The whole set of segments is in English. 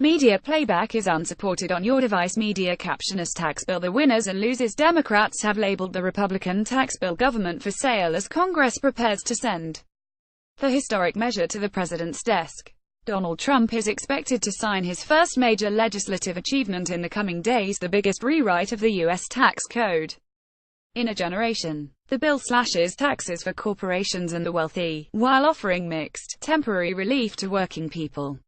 Media playback is unsupported on your device. Media caption as tax bill: the winners and losers. Democrats have labeled the Republican tax bill government for sale as Congress prepares to send the historic measure to the president's desk. Donald Trump is expected to sign his first major legislative achievement in the coming days, the biggest rewrite of the U.S. tax code in a generation. The bill slashes taxes for corporations and the wealthy, while offering mixed, temporary relief to working people.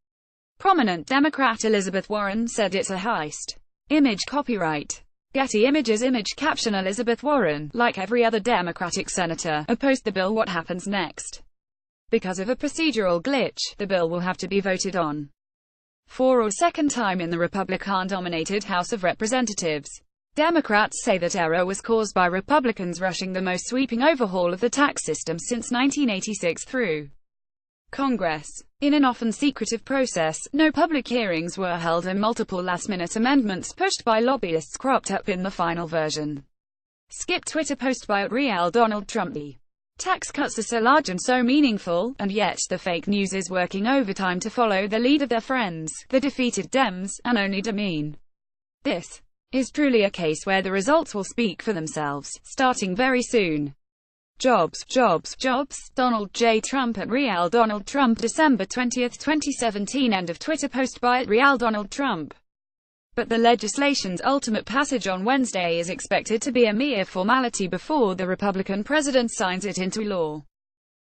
Prominent Democrat Elizabeth Warren said it's a heist. Image copyright Getty Images. Image caption: Elizabeth Warren, like every other Democratic senator, opposed the bill. What happens next? Because of a procedural glitch, the bill will have to be voted on for a second time in the Republican-dominated House of Representatives. Democrats say that error was caused by Republicans rushing the most sweeping overhaul of the tax system since 1986 through Congress. In an often secretive process, no public hearings were held and multiple last-minute amendments pushed by lobbyists cropped up in the final version. Skip Twitter post by @RealDonaldTrump. Tax cuts are so large and so meaningful, and yet the fake news is working overtime to follow the lead of their friends, the defeated Dems, and only demean. This is truly a case where the results will speak for themselves, starting very soon. Jobs, jobs, jobs. Donald J. Trump @RealDonaldTrump. December 20, 2017. End of Twitter post by @RealDonaldTrump. But the legislation's ultimate passage on Wednesday is expected to be a mere formality before the Republican president signs it into law.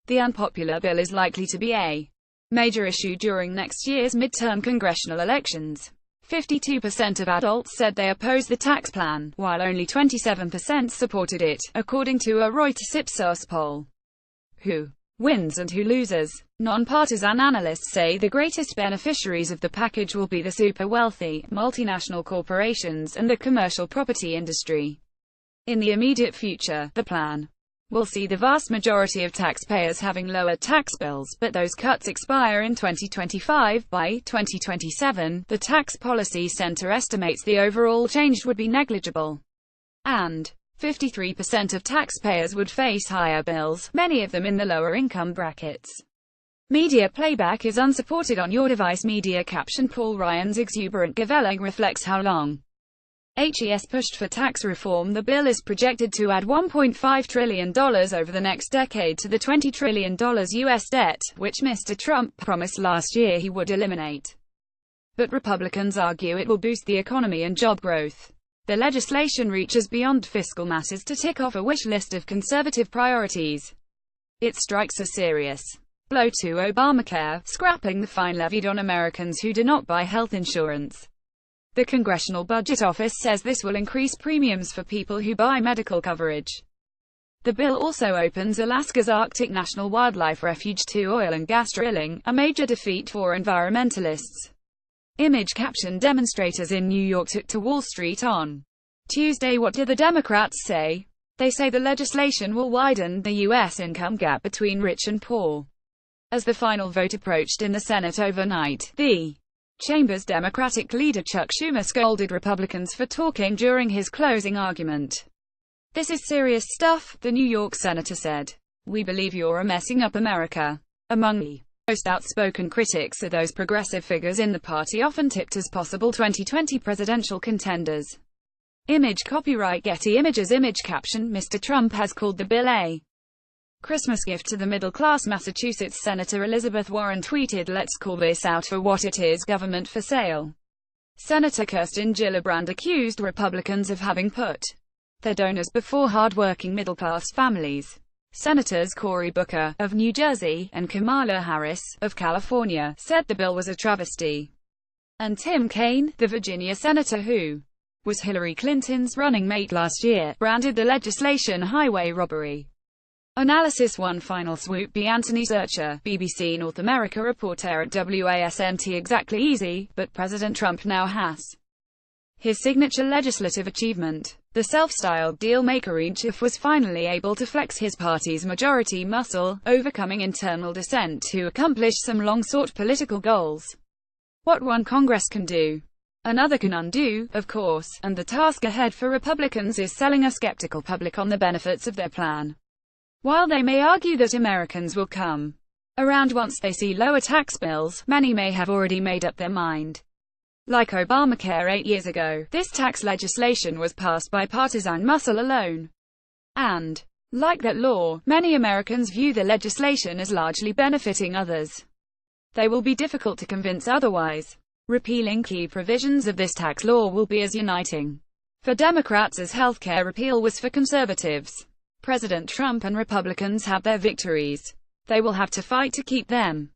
The unpopular bill is likely to be a major issue during next year's midterm congressional elections. 52% of adults said they opposed the tax plan, while only 27% supported it, according to a Reuters Ipsos poll. Who wins and who loses? Nonpartisan analysts say the greatest beneficiaries of the package will be the super-wealthy, multinational corporations, and the commercial property industry. In the immediate future, the plan will see the vast majority of taxpayers having lower tax bills, but those cuts expire in 2025. By 2027, the Tax Policy Center estimates the overall change would be negligible, and 53% of taxpayers would face higher bills, many of them in the lower income brackets. Media playback is unsupported on your device. Media caption: Paul Ryan's exuberant gavelling reflects how long HES pushed for tax reform. The bill is projected to add $1.5 trillion over the next decade to the $20 trillion U.S. debt, which Mr. Trump promised last year he would eliminate. But Republicans argue it will boost the economy and job growth. The legislation reaches beyond fiscal matters to tick off a wish list of conservative priorities. It strikes a serious blow to Obamacare, scrapping the fine levied on Americans who do not buy health insurance. The Congressional Budget Office says this will increase premiums for people who buy medical coverage. The bill also opens Alaska's Arctic National Wildlife Refuge to oil and gas drilling, a major defeat for environmentalists. Image caption: Demonstrators in New York took to Wall Street on Tuesday. What do the Democrats say? They say the legislation will widen the U.S. income gap between rich and poor. As the final vote approached in the Senate overnight, the chamber's Democratic leader Chuck Schumer scolded Republicans for talking during his closing argument. "This is serious stuff," the New York senator said. "We believe you're messing up America." Among the most outspoken critics are those progressive figures in the party often tipped as possible 2020 presidential contenders. Image copyright Getty Images. Image caption: Mr. Trump has called the bill a Christmas gift to the middle class. Massachusetts Senator Elizabeth Warren tweeted, "Let's call this out for what it is, government for sale." Senator Kirsten Gillibrand accused Republicans of having put their donors before hard-working middle-class families. Senators Cory Booker, of New Jersey, and Kamala Harris, of California, said the bill was a travesty. And Tim Kaine, the Virginia senator who was Hillary Clinton's running mate last year, branded the legislation highway robbery. Analysis: One final swoop. B. Anthony Zurcher, BBC North America reporter at WASNT. Exactly easy, but President Trump now has his signature legislative achievement. The self-styled deal-maker in chief was finally able to flex his party's majority muscle, overcoming internal dissent to accomplish some long-sought political goals. What one Congress can do, another can undo, of course, and the task ahead for Republicans is selling a skeptical public on the benefits of their plan. While they may argue that Americans will come around once they see lower tax bills, many may have already made up their mind. Like Obamacare 8 years ago, this tax legislation was passed by partisan muscle alone. And, like that law, many Americans view the legislation as largely benefiting others. They will be difficult to convince otherwise. Repealing key provisions of this tax law will be as uniting for Democrats as healthcare repeal was for conservatives. President Trump and Republicans have their victories. They will have to fight to keep them.